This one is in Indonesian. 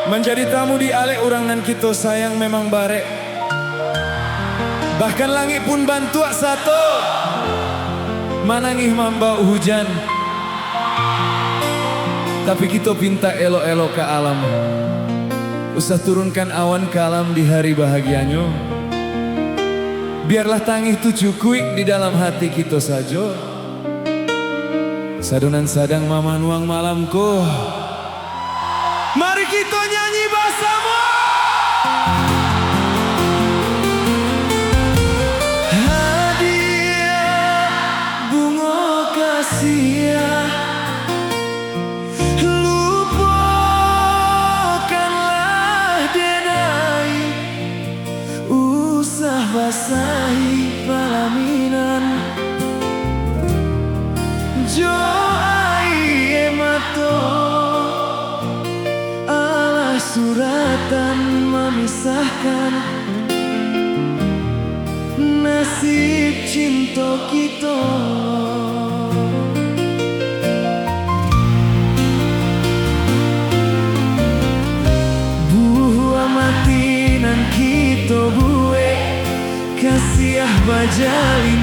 Menjadi tamu di ale urang nan kita sayang memang barek. Bahkan langit pun bantu satu manangih mambau hujan. Tapi kita pinta elo-elo ke alam. Usah turunkan awan ke alam di hari bahagianya. Biarlah tangih tu cukuik di dalam hati kita saja. Sadonan sadang mama nuang malamku. Mari kita nyanyi bersama. Hadiah bunga kasih, lupakanlah denai, usah basahi palaminan. Jo ai emato suratan memisahkan nasib cinta kita. Buah mati nan kita buat kasiah bajalin